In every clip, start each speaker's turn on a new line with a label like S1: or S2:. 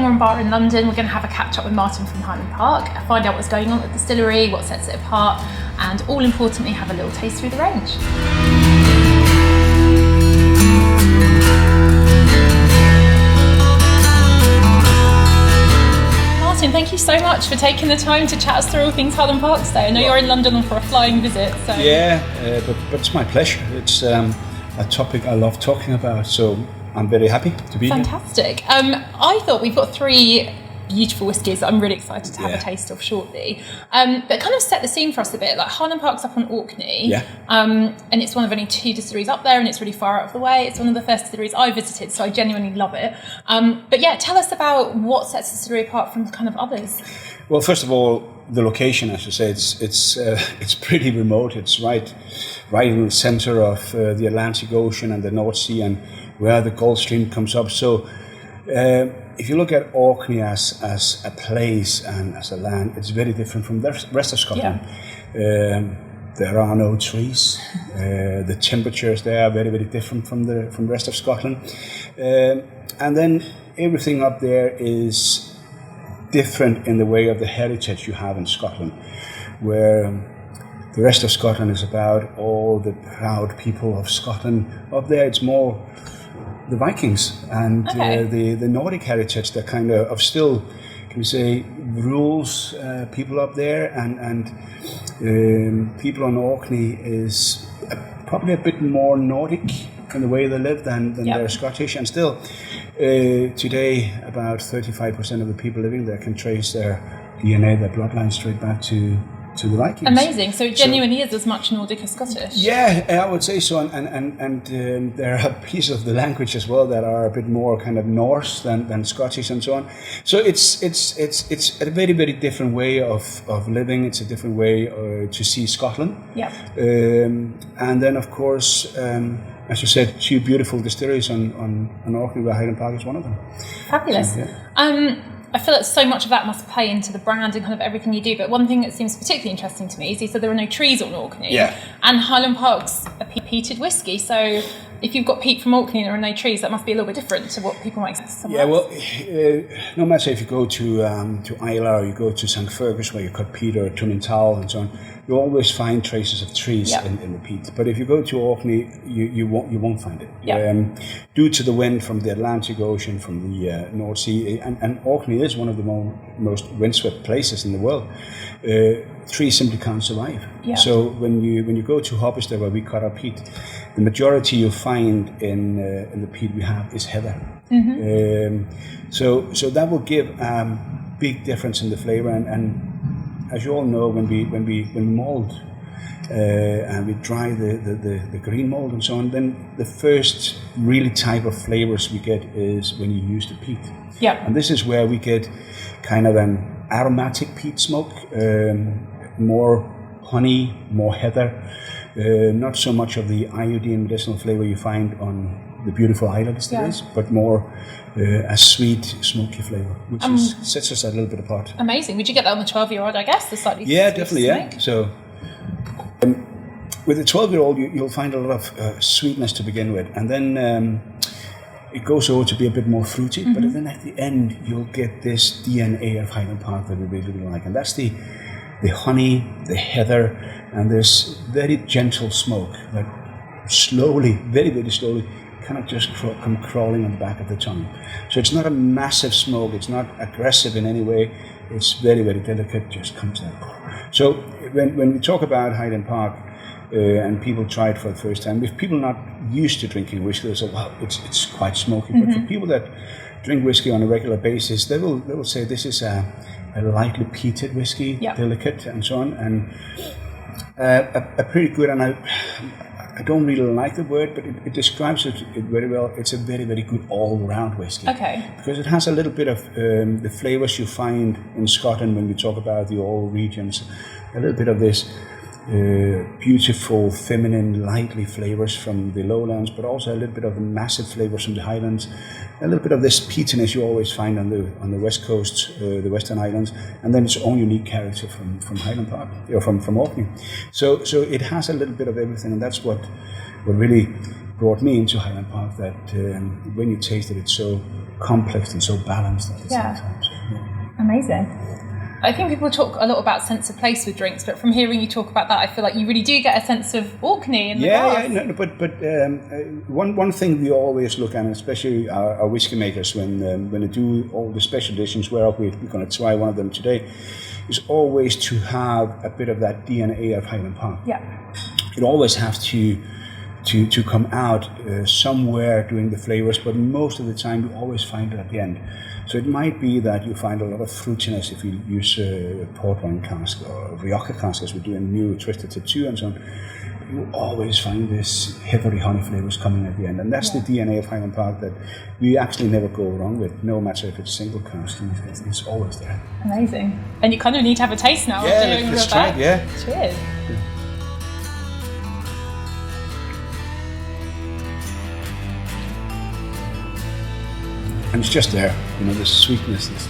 S1: Cromwell Bar in London. We're going to have a catch up with Martin from Highland Park, find out what's going on at the distillery, what sets it apart, and all importantly, have a little taste through the range. Martin, thank you so much for taking the time to chat us through all things Highland Park today. I know you're in London for a flying visit. So.
S2: Yeah, but it's my pleasure. It's a topic I love talking about, so I'm very happy to be here.
S1: Fantastic. I thought we've got 3 beautiful whiskies that I'm really excited to have a taste of shortly. But kind of set the scene for us a bit. Like Highland Park's up on Orkney, and it's one of only 2 distilleries up there, and it's really far out of the way. It's one of the first distilleries I visited, so I genuinely love it. But yeah, tell us about what sets the distillery apart from kind of others.
S2: Well, first of all, the location, as you say, it's pretty remote. It's right in the center of the Atlantic Ocean and the North Sea, and where the Gulf Stream comes up. So if you look at Orkney as a place and as a land, it's very different from the rest of Scotland. There are no trees. The temperatures there are very, very different from the rest of Scotland. And then everything up there is different in the way of the heritage you have in Scotland, where the rest of Scotland is about all the proud people of Scotland. Up there, it's more the Vikings and the Nordic heritage that kind of still, can we say, rules people up there, and people on Orkney is probably a bit more Nordic in the way they live than they're Scottish, and still today about 35% of the people living there can trace their DNA, their bloodline straight back to the Vikings.
S1: Amazing. So it genuinely is as much Nordic as Scottish.
S2: Yeah, I would say so. And there are pieces of the language as well that are a bit more kind of Norse than Scottish and so on. So it's a very, very different way of living. It's a different way to see Scotland. Yeah. And then, of course, as you said, 2 beautiful distilleries on Orkney, where Highland Park is one of them.
S1: Fabulous. So, I feel that so much of that must play into the brand and kind of everything you do. But one thing that seems particularly interesting to me is you said there are no trees on Orkney. Yeah. And Highland Park's a peated whiskey. So if you've got peat from Orkney and there are no trees, that must be a little bit different to what people might expect somewhere else.
S2: Well, no matter if you go to Islay or you go to St. Fergus where you cut peat, or to Mintal and so on, you always find traces of trees in the peat. But if you go to Orkney, you won't find it. Due to the wind from the Atlantic Ocean, from the North Sea, and Orkney is one of the most windswept places in the world. Trees simply can't survive. Yeah. So when you go to Hobbister, where we cut our peat, the majority you find in the peat we have is heather. Mm-hmm. So that will give big difference in the flavor, and as you all know, when we mold and we dry the green mold and so on, then the first really type of flavors we get is when you use the peat. Yeah. And this is where we get kind of an aromatic peat smoke, more honey, more heather, not so much of the iodine medicinal flavor you find on the beautiful Islay distilleries, but more a sweet, smoky flavor, which sets us a little bit apart.
S1: Amazing. Would you get that on the 12-year-old, I guess? The slightly
S2: definitely, yeah. So with the 12-year-old, you'll find a lot of sweetness to begin with, and then it goes over to be a bit more fruity, but then at the end, you'll get this DNA of Highland Park that we really, really like, and that's the honey, the heather, and this very gentle smoke that slowly, very, very slowly, kind of just come crawling on the back of the tongue. So it's not a massive smoke, it's not aggressive in any way, it's very, very delicate, just comes out. So when we talk about Highland Park, and people try it for the first time, if people are not used to drinking whiskey, they say, well, it's quite smoky. But for people that drink whiskey on a regular basis, they will say this is a lightly peated whiskey, delicate and so on, and a pretty good, and I don't really like the word, but it describes it very well. It's a very, very good all-round whiskey. Okay. Because it has a little bit of the flavors you find in Scotland when we talk about the all regions, a little bit of this beautiful, feminine, lightly flavors from the lowlands, but also a little bit of the massive flavors from the highlands, a little bit of this peatiness you always find on the west coast, the Western Islands, and then its own unique character from Highland Park, or from Orkney. So it has a little bit of everything, and that's what really brought me into Highland Park that when you taste it, it's so complex and so balanced at the same time. So,
S1: Amazing. I think people talk a lot about sense of place with drinks, but from hearing you talk about that, I feel like you really do get a sense of Orkney in the glass.
S2: But one thing we always look at, especially our whiskey makers, when they do all the special editions, where we're going to try one of them today, is always to have a bit of that DNA of Highland Park.
S1: Yeah.
S2: It always has to come out somewhere during the flavors, but most of the time you always find it at the end. So it might be that you find a lot of fruitiness if you use port wine cask or Rioja cask, as we do in new Twisted Tattoo and so on. You always find this heavy honey flavors coming at the end, and that's the DNA of Highland Park that we actually never go wrong with, no matter if it's single cask. It's always there.
S1: Amazing. And you kind of need to have a taste now.
S2: Yeah, let's try it. Yeah.
S1: Cheers.
S2: And it's just there, the sweetness is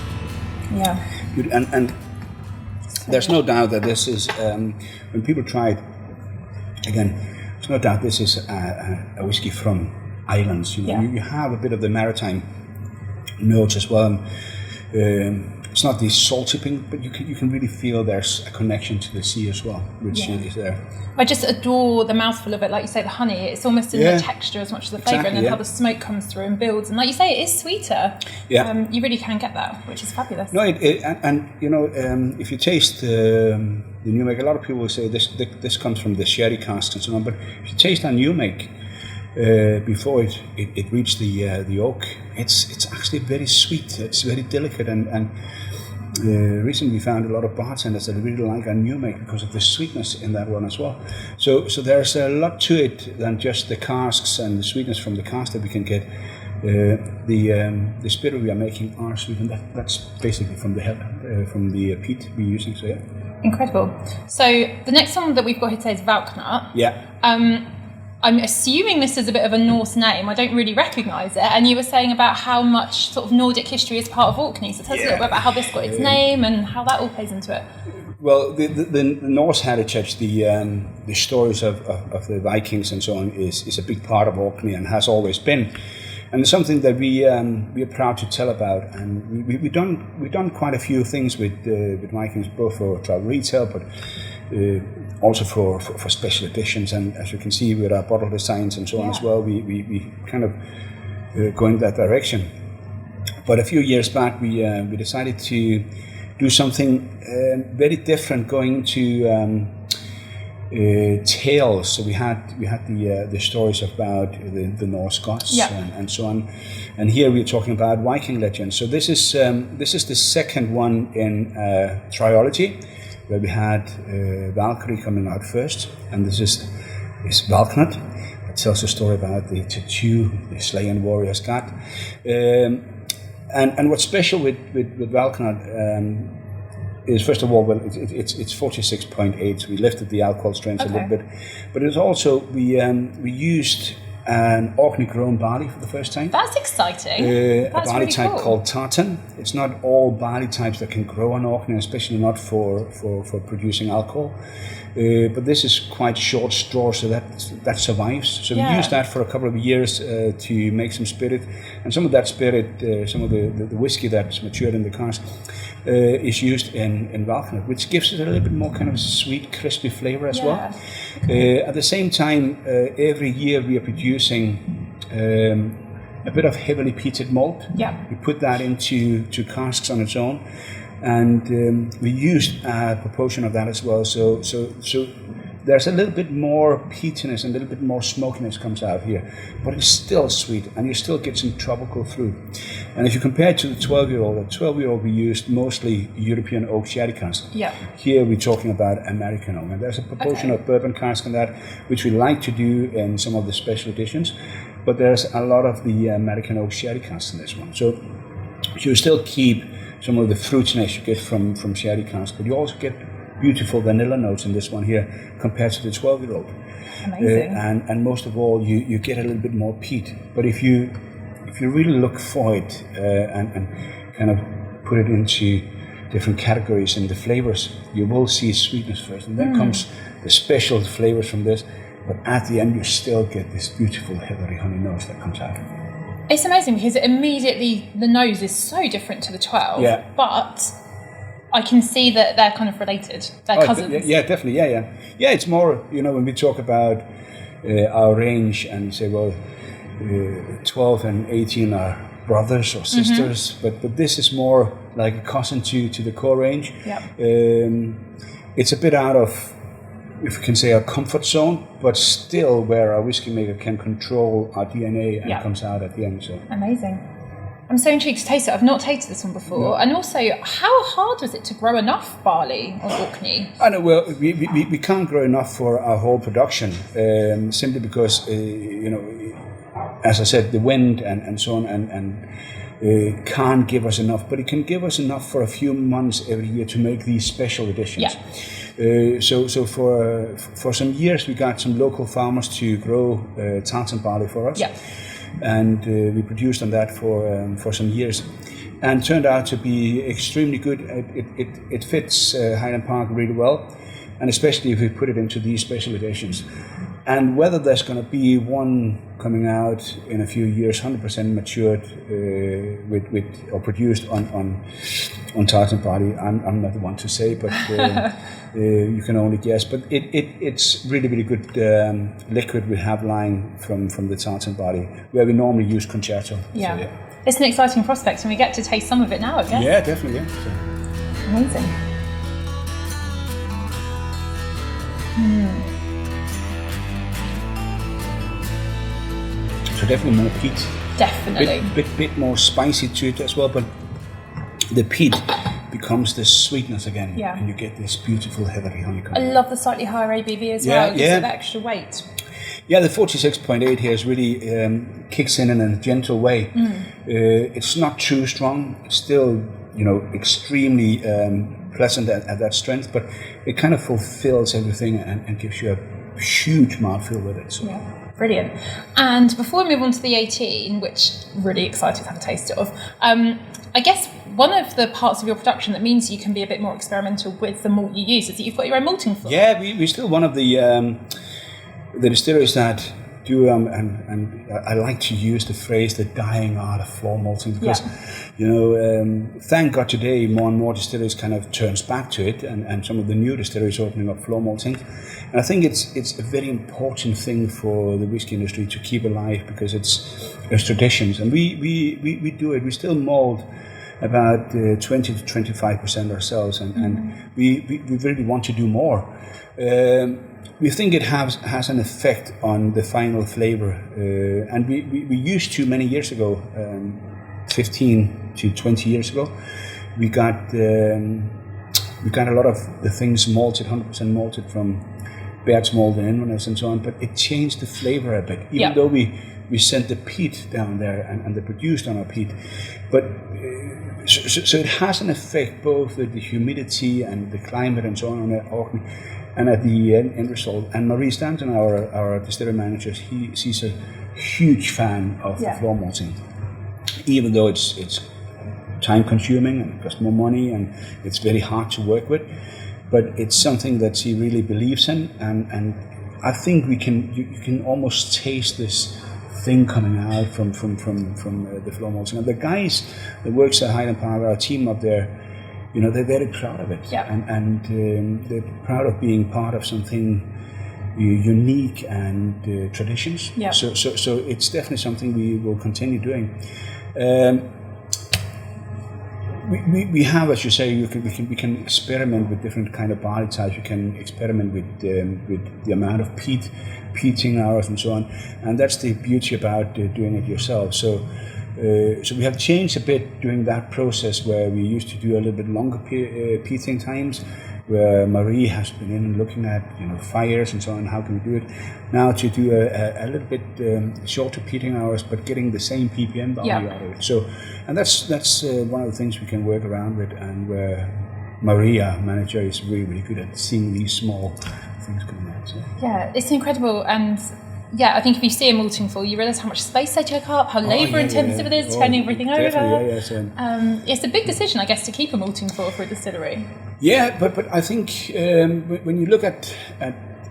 S2: good. And there's no doubt that this is, when people try it, again, there's no doubt this is a whiskey from islands. You have a bit of the maritime notes as well. It's not the salt tipping, but you can really feel there's a connection to the sea as well, which is there.
S1: I just adore the mouthful of it, like you say, the honey. It's almost in the texture as much as the flavour, and then how the smoke comes through and builds. And like you say, it is sweeter. Yeah. You really can get that, which is fabulous.
S2: No, if you taste the new make, a lot of people will say this comes from the sherry cask and so on, but if you taste a new make, before it reached the oak, it's actually very sweet. It's very delicate, and recently we found a lot of bartenders that really like a new make because of the sweetness in that one as well. So there's a lot to it than just the casks and the sweetness from the cask that we can get. The spirit we are making are sweet, and that's basically from the peat we're using. So
S1: incredible. So the next one that we've got here today is Valknut.
S2: Yeah.
S1: I'm assuming this is a bit of a Norse name. I don't really recognise it. And you were saying about how much sort of Nordic history is part of Orkney. So tell us a little bit about how this got its name and how that all plays into it.
S2: Well, the Norse heritage, the stories of the Vikings and so on is a big part of Orkney and has always been. And it's something that we are proud to tell about. And we've done quite a few things with Vikings, both for travel retail, but also for special editions, and as you can see with our bottle designs and so on as well, we kind of go in that direction. But a few years back, we decided to do something very different, going to tales. So we had the stories about the Norse gods and so on, and here we're talking about Viking legends. So this is the second one in trilogy, where we had Valkyrie coming out first, and this is Valknut. It tells a story about the tattoo the slain warriors got. And what's special with Valknut is, first of all, well, it's 46.8. So we lifted the alcohol strength a little bit, but it's also we used an Orkney grown barley for the first time.
S1: That's exciting.
S2: That's a barley really type called tartan. It's not all barley types that can grow on Orkney, especially not for producing alcohol. But this is quite short straw, so that survives. So we used that for a couple of years to make some spirit, and some of that spirit, some of the whiskey that's matured in the cask, is used in Valknut, which gives it a little bit more kind of sweet, crispy flavor as well. At the same time, every year we are producing a bit of heavily peated malt. We put that into casks on its own, and we used a proportion of that as well. So there's a little bit more peatiness and a little bit more smokiness comes out here, but it's still sweet, and you still get some tropical fruit. And if you compare it to the 12-year-old, we used mostly European oak sherry cask. Here we're talking about American oak, and there's a proportion of bourbon cask in that, which we like to do in some of the special editions, but there's a lot of the American oak sherry cask in this one. So you still keep some of the fruitiness you get from sherry cask, but you also get beautiful vanilla notes in this one here compared to the 12-year-old.
S1: Amazing.
S2: And most of all, you get a little bit more peat. But if you really look for it and kind of put it into different categories in the flavors, you will see sweetness first, and then comes the special flavors from this. but at the end you still get this beautiful heathery honey nose that comes out.
S1: It's amazing because immediately the nose is so different to the 12, but I can see that they're kind of related. They're cousins.
S2: Yeah, definitely. Yeah, it's more, when we talk about our range and say, well, 12 and 18 are brothers or sisters, but this is more like a cousin to the core range. It's a bit out of, if we can say, our comfort zone, but still where our whiskey maker can control our DNA and comes out at the end. So
S1: amazing. I'm so intrigued to taste it. I've not tasted this one before. And also, how hard was it to grow enough barley on Orkney?
S2: I know, well, we can't grow enough for our whole production, simply because, as I said, the wind and so on and can't give us enough, but it can give us enough for a few months every year to make these special editions. So for some years we got some local farmers to grow tartan barley for us. And we produced on that for some years, and turned out to be extremely good. It fits Highland Park really well, and especially if we put it into these special editions. And whether there's going to be one coming out in a few years, 100% matured with or produced on tartan barley, I'm not the one to say, but you can only guess. But it's really, really good liquid we have lying from the tartan barley, where we normally use concerto.
S1: Yeah. So, it's an exciting prospect, and we get to taste some of it now, I guess.
S2: Yeah, definitely. Yeah.
S1: So. Amazing.
S2: So definitely more peat.
S1: Definitely.
S2: Bit more spicy to it as well, but the peat becomes the sweetness again, and you get this beautiful heathery honey.
S1: I love the slightly higher ABV as well. It gives it extra weight.
S2: Yeah, the 46.8 here is really kicks in a gentle way. It's not too strong. It's still, extremely pleasant at that strength, but it kind of fulfills everything and gives you a huge mouthfeel with it. So.
S1: Yeah. Brilliant. And before we move on to the 18, which I'm really excited to have a taste of, I guess one of the parts of your production that means you can be a bit more experimental with the malt you use is that you've got your own malting floor.
S2: Yeah, we're still one of the distilleries that do, and I like to use the phrase the dying art of floor malting, because thank God today more and more distilleries kind of turns back to it, and some of the new distilleries opening up floor malting. And I think it's a very important thing for the whiskey industry to keep alive, because it's traditions, and we do it. We still mold about 20 to 25% ourselves, and we really want to do more. We think it has an effect on the final flavor, and we used to many years ago, 15 to 20 years ago, we got a lot of the things malted, 100% malted from Baird's Malt and Inverness and so on, but it changed the flavor a bit, even though we sent the peat down there and they produced on our peat. But so it has an effect both with the humidity and the climate and so on at Orkney, and at the end result. And Marie Stanton, our distillery manager, she's a huge fan of floor malting, even though it's time consuming and it costs more money and it's very hard to work with. But it's something that she really believes in, and I think you can almost taste this thing coming out from the floor malting. And the guys that works at Highland Park, our team up there, they're very proud of it, and they're proud of being part of something unique and traditions. So it's definitely something we will continue doing. We have, as you say, we can experiment with different kind of barley types. We can experiment with the amount of peating hours and so on, and that's the beauty about doing it yourself. So we have changed a bit during that process, where we used to do a little bit longer peating times, where Marie has been in and looking at fires and so on, how can we do it now to do a little bit shorter peating hours, but getting the same ppm value out of it. So, and that's one of the things we can work around with, and where Maria, manager, is really, really good at seeing these small things coming out. So.
S1: Yeah, it's incredible. And I think if you see a malting floor, you realise how much space they take up, how labour intensive it is, turning everything over. It's a big decision, I guess, to keep a malting floor for a distillery.
S2: Yeah, but I think when you look at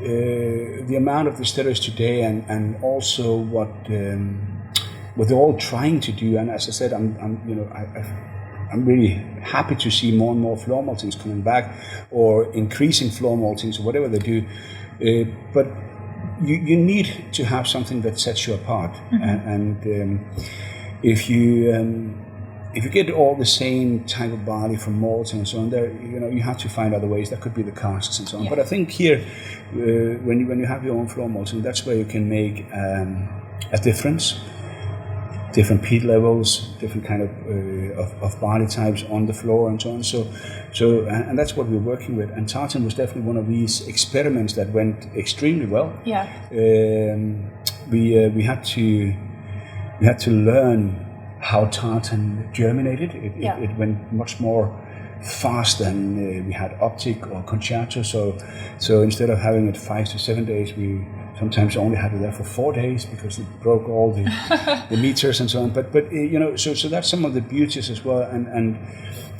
S2: the amount of distillers today, and also what they're all trying to do. And as I said, I'm really happy to see more and more floor maltings coming back, or increasing floor maltings, or whatever they do. But you need to have something that sets you apart. And if you get all the same type of barley from malt and so on, there you have to find other ways. That could be the casks and so on. But I think here, when you have your own floor malting, that's where you can make a difference. Different peat levels, different kind of barley types on the floor and so on. So and that's what we're working with. And tartan was definitely one of these experiments that went extremely well.
S1: Yeah.
S2: We had to learn how tartan germinated. It went much more fast than we had optic or concerto. So instead of having it 5 to 7 days, we sometimes only had it there for 4 days because it broke all the meters and so on. But so that's some of the beauties as well. And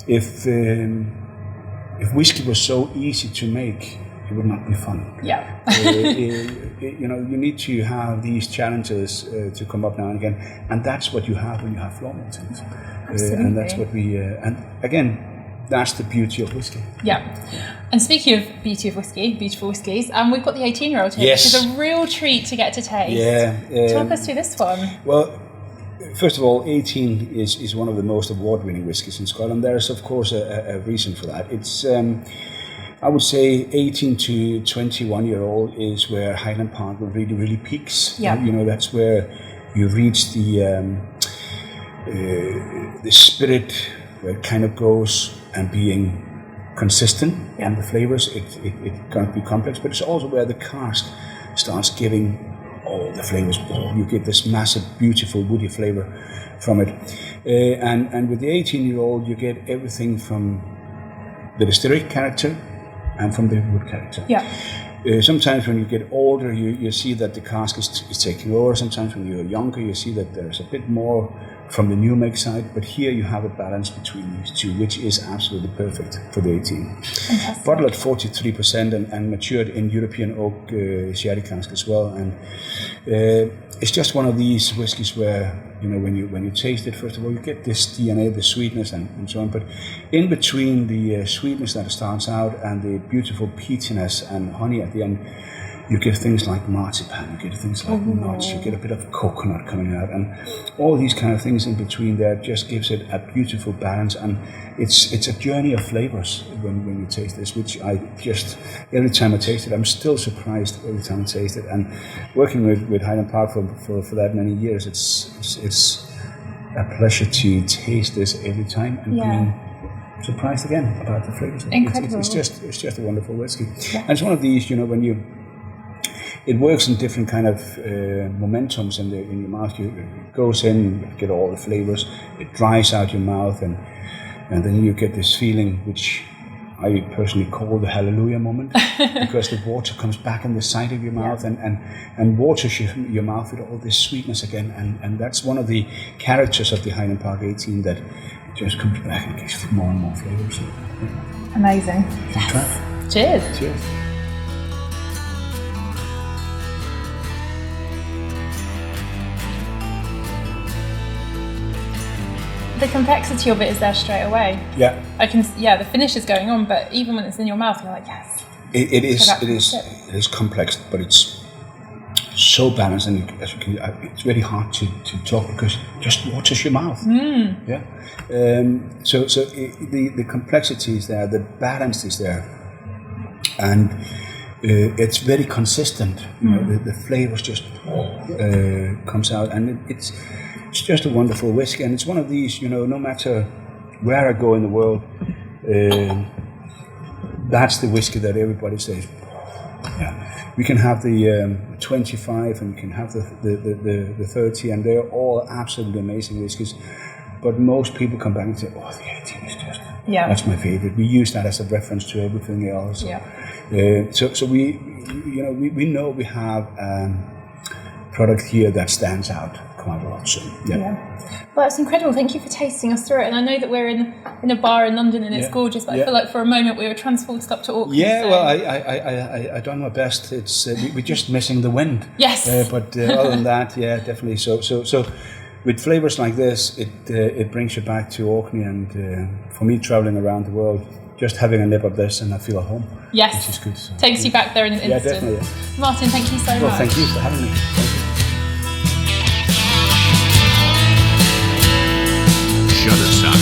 S2: if whiskey was so easy to make, it would not be fun.
S1: Yeah.
S2: You need to have these challenges to come up now and again, and that's what you have when you have floor maltings. And that's what we and again. That's the beauty of whiskey.
S1: Yeah. And speaking of beauty of whiskey, beautiful whiskies, we've got the 18-year-old here, which is a real treat to get to taste.
S2: Yeah.
S1: Talk us through this one.
S2: Well, first of all, 18 is one of the most award-winning whiskies in Scotland. There is, of course, a reason for that. It's, I would say, 18 to 21-year-old is where Highland Park really, really peaks.
S1: Yeah.
S2: That's where you reach the spirit where it kind of goes and being consistent, and the flavors, it can't be complex, but it's also where the cask starts giving all the flavors. You get this massive, beautiful, woody flavor from it. And with the 18-year-old, you get everything from the distillery character and from the wood character.
S1: Yeah.
S2: Sometimes when you get older, you see that the cask is taking over. Sometimes when you're younger, you see that there's a bit more from the new make side, but here you have a balance between these two, which is absolutely perfect for the 18.
S1: Fantastic.
S2: Bottled at 43% and matured in European oak sherry cask as well. And it's just one of these whiskies where, when you taste it, first of all, you get this DNA, the sweetness and so on, but in between the sweetness that starts out and the beautiful peatiness and honey at the end, you get things like marzipan, you get things like nuts, you get a bit of coconut coming out, and all these kind of things in between there just gives it a beautiful balance. And it's a journey of flavors when you taste this, which I just, every time I taste it, I'm still surprised every time I taste it. And working with Highland Park for that many years, it's a pleasure to taste this every time and being surprised again about the flavors.
S1: Incredible.
S2: It's just a wonderful whiskey. Yeah. And it's one of these, it works in different kind of momentums in your mouth. It goes in, you get all the flavors. It dries out your mouth, and then you get this feeling, which I personally call the hallelujah moment, because the water comes back in the side of your mouth and waters your mouth with all this sweetness again. And that's one of the characters of the Highland Park 18 that just comes back and gets more and more flavors. So, yeah.
S1: Amazing. Yes. Cheers.
S2: Cheers.
S1: The complexity of it is there straight away.
S2: Yeah.
S1: The finish is going on, but even when it's in your mouth, you're like, yes.
S2: It is complex, but it's so balanced, and it's very hard to talk because it just waters your mouth. Yeah. So the complexity is there, the balance is there, and it's very consistent. The flavors just comes out, and it's just a wonderful whiskey, and it's one of these, no matter where I go in the world, that's the whiskey that everybody says, yeah, we can have the 25 and we can have the 30, and they're all absolutely amazing whiskies, but most people come back and say, oh, the 18 is just, that's my favorite. We use that as a reference to everything else.
S1: Yeah.
S2: So we know we have product here that stands out quite a lot. So
S1: Well, it's incredible. Thank you for tasting us through it. And I know that we're in a bar in London and it's gorgeous, but I feel like for a moment we were transported up to Orkney.
S2: Yeah, well, I done my best. It's we're just missing the wind.
S1: Yes.
S2: But other than that, definitely. So with flavours like this, it brings you back to Orkney, and for me, travelling around the world, just having a nip of this and I feel at home.
S1: Yes.
S2: Which is good. So,
S1: takes you back there in an instant.
S2: Yeah, definitely.
S1: Martin, thank you so much.
S2: Well, thank you for having me. Thank you.
S3: Shutterstock